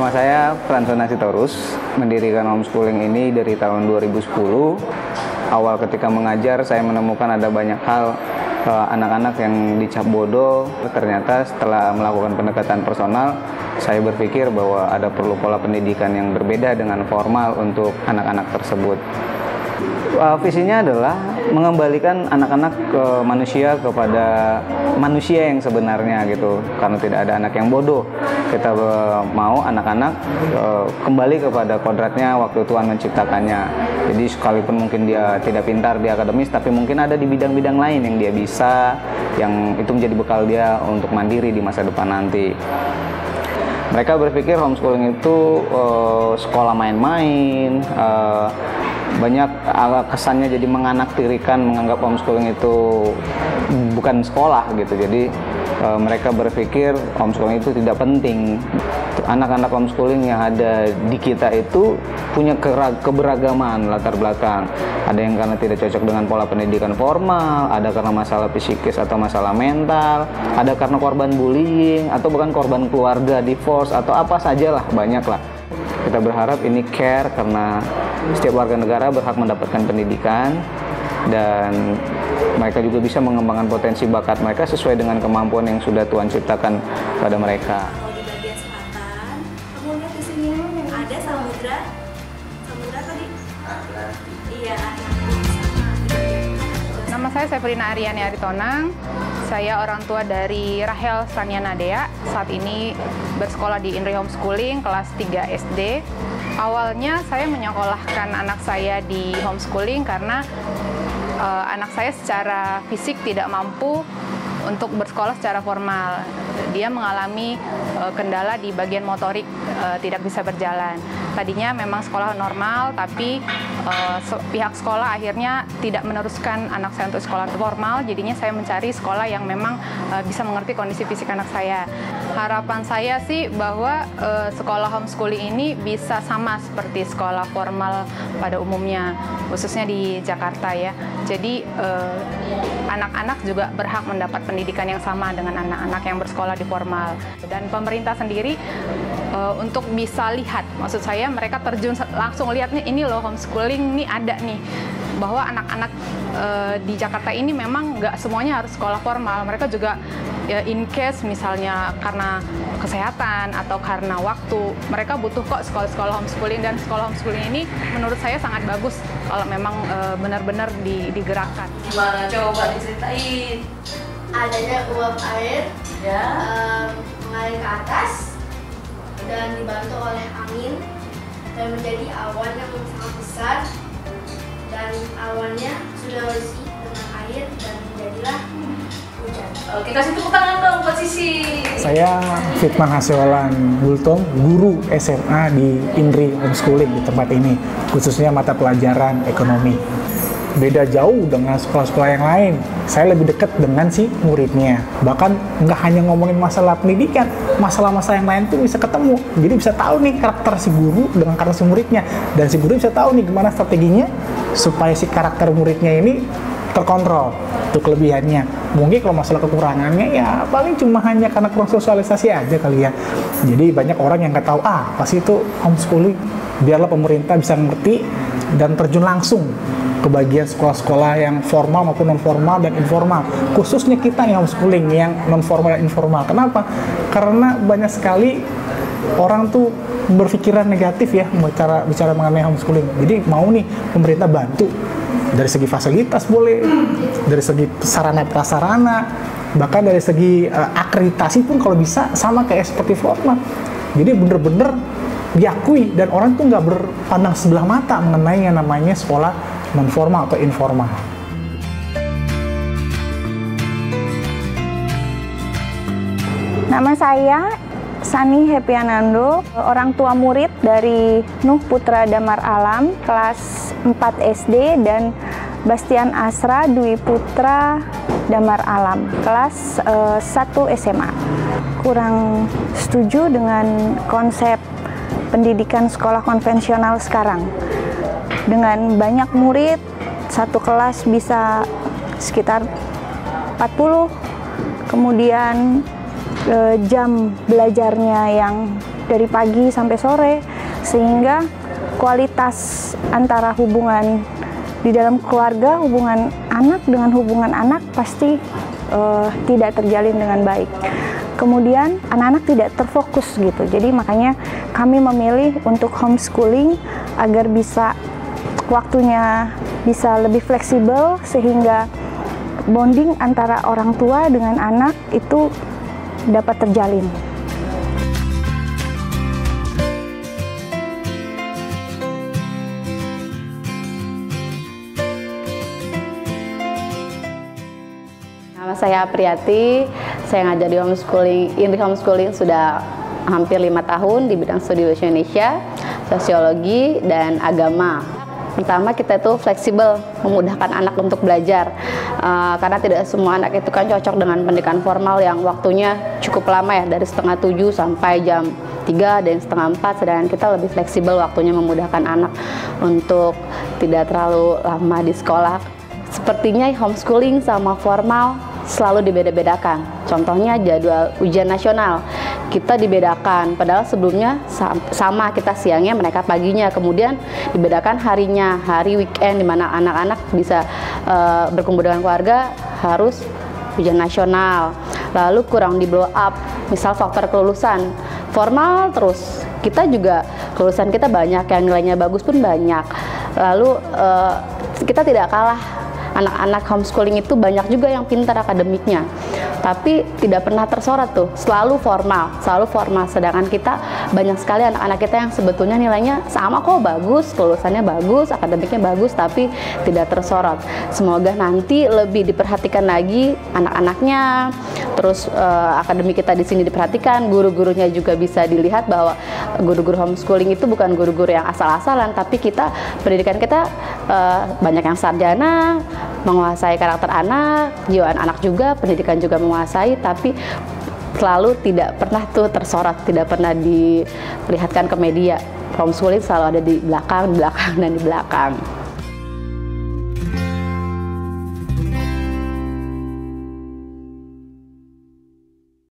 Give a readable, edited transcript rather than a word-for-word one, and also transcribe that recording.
Nama saya Fransona Sitorus, mendirikan homeschooling ini dari tahun 2010. Awal ketika mengajar, saya menemukan ada banyak hal anak-anak yang dicap bodoh. Ternyata setelah melakukan pendekatan personal, saya berpikir bahwa ada perlu pola pendidikan yang berbeda dengan formal untuk anak-anak tersebut. Visinya adalah mengembalikan anak-anak ke manusia, kepada manusia yang sebenarnya gitu. Karena tidak ada anak yang bodoh. Kita mau anak-anak kembali kepada kodratnya waktu Tuhan menciptakannya. Jadi sekalipun mungkin dia tidak pintar di akademis, tapi mungkin ada di bidang-bidang lain yang dia bisa, yang itu menjadi bekal dia untuk mandiri di masa depan nanti. Mereka berpikir homeschooling itu sekolah main-main, banyak kesannya jadi menganaktirikan, menganggap homeschooling itu bukan sekolah gitu. Jadi mereka berpikir homeschooling itu tidak penting. Anak-anak homeschooling yang ada di kita itu punya keberagaman latar belakang. Ada yang karena tidak cocok dengan pola pendidikan formal, ada karena masalah psikis atau masalah mental, ada karena korban bullying, atau bukan korban keluarga, divorce, atau apa sajalah, banyak lah. Kita berharap ini care karena setiap warga negara berhak mendapatkan pendidikan dan mereka juga bisa mengembangkan potensi bakat mereka sesuai dengan kemampuan yang sudah Tuhan ciptakan pada mereka. Kalau di bagian selatan, kamu lihat di sini yang ada samudra tadi? Atlantik. Iya, Atlantik. Nama saya Severina Aryani Aritonang. Saya orang tua dari Rahel Staniana Dea. Saat ini bersekolah di INRI Homeschooling kelas 3 SD. Awalnya saya menyekolahkan anak saya di homeschooling karena anak saya secara fisik tidak mampu untuk bersekolah secara formal. Dia mengalami kendala di bagian motorik, tidak bisa berjalan. Tadinya memang sekolah normal, tapi pihak sekolah akhirnya tidak meneruskan anak saya untuk sekolah formal. Jadinya saya mencari sekolah yang memang bisa mengerti kondisi fisik anak saya. Harapan saya sih bahwa sekolah homeschooling ini bisa sama seperti sekolah formal pada umumnya, khususnya di Jakarta ya. Jadi anak-anak juga berhak mendapat pendidikan yang sama dengan anak-anak yang bersekolah di formal. Dan pemerintah sendiri untuk bisa lihat, maksud saya mereka terjun langsung lihat nih, ini loh homeschooling nih ada nih, bahwa anak-anak di Jakarta ini memang nggak semuanya harus sekolah formal. Mereka juga in case misalnya karena kesehatan atau karena waktu, mereka butuh kok sekolah-sekolah homeschooling, dan sekolah homeschooling ini menurut saya sangat bagus kalau memang benar-benar digerakkan. Gimana, coba diceritain? Adanya uap air Ya. mengalir ke atas dan dibantu oleh angin dan menjadi awan yang sangat besar, dan awannya sudah berisi dengan air dan menjadilah hujan. Oke, kasih tepuk tangan dong buat Sisi. Saya Fitman Hasiolan Gultom, guru SMA di INRI Homeschooling di tempat ini, khususnya mata pelajaran ekonomi. Beda jauh dengan sekolah-sekolah yang lain. Saya lebih dekat dengan si muridnya. Bahkan nggak hanya ngomongin masalah pendidikan, masalah-masalah yang lain tuh bisa ketemu. Jadi bisa tahu nih karakter si guru dengan karakter si muridnya. Dan si guru bisa tahu nih gimana strateginya supaya si karakter muridnya ini terkontrol. Itu kelebihannya. Mungkin kalau masalah kekurangannya ya paling cuma hanya karena kurang sosialisasi aja kali ya. Jadi banyak orang yang nggak tahu, pasti itu homeschooling. Biarlah pemerintah bisa ngerti dan terjun langsung ke bagian sekolah-sekolah yang formal maupun non-formal dan informal. Khususnya kita yang homeschooling, yang non-formal dan informal. Kenapa? Karena banyak sekali orang tuh berpikiran negatif ya bicara mengenai homeschooling. Jadi mau nih pemerintah bantu dari segi fasilitas boleh, dari segi sarana prasarana, bahkan dari segi akreditasi pun kalau bisa sama kayak seperti formal. Jadi bener-bener diakui dan orang tuh nggak berpandang sebelah mata mengenai yang namanya sekolah non-formal atau informal. Nama saya Sani Hepianando, orang tua murid dari Nuh Putra Damar Alam, kelas 4 SD, dan Bastian Asra Dwi Putra Damar Alam, kelas 1 SMA. Kurang setuju dengan konsep pendidikan sekolah konvensional sekarang. Dengan banyak murid, satu kelas bisa sekitar 40, kemudian jam belajarnya yang dari pagi sampai sore, sehingga kualitas antara hubungan di dalam keluarga, hubungan anak dengan hubungan anak pasti tidak terjalin dengan baik. Kemudian anak-anak tidak terfokus gitu. Jadi makanya kami memilih untuk homeschooling agar bisa waktunya bisa lebih fleksibel, sehingga bonding antara orang tua dengan anak itu dapat terjalin. Nama saya Apriyati, saya ngajar di INRI Homeschooling sudah hampir 5 tahun di bidang studi bahasa Indonesia, sosiologi, dan agama. Pertama, kita itu fleksibel, memudahkan anak untuk belajar, karena tidak semua anak itu kan cocok dengan pendidikan formal yang waktunya cukup lama ya, dari setengah 7 sampai jam 3 dan setengah 4, sedangkan kita lebih fleksibel waktunya, memudahkan anak untuk tidak terlalu lama di sekolah. Sepertinya homeschooling sama formal selalu dibeda-bedakan. Contohnya jadwal ujian nasional kita dibedakan, padahal sebelumnya sama, kita siangnya, mereka paginya. Kemudian dibedakan harinya, hari weekend di mana anak-anak bisa berkumpul dengan keluarga harus ujian nasional. Lalu kurang di blow up, misal faktor kelulusan formal, terus kita juga kelulusan kita banyak, yang nilainya bagus pun banyak. Lalu kita tidak kalah. Anak-anak homeschooling itu banyak juga yang pintar akademiknya, tapi tidak pernah tersorot tuh, selalu formal. Sedangkan kita banyak sekali anak-anak kita yang sebetulnya nilainya sama kok, bagus, kelulusannya bagus, akademiknya bagus, tapi tidak tersorot. Semoga nanti lebih diperhatikan lagi anak-anaknya, terus akademik kita di sini diperhatikan, guru-gurunya juga bisa dilihat bahwa guru-guru homeschooling itu bukan guru-guru yang asal-asalan, tapi pendidikan kita banyak yang sarjana, menguasai karakter anak, jiwa anak juga, pendidikan juga menguasai, tapi selalu tidak pernah tuh tersorot, tidak pernah diperlihatkan ke media. Homeschooling selalu ada di belakang dan di belakang.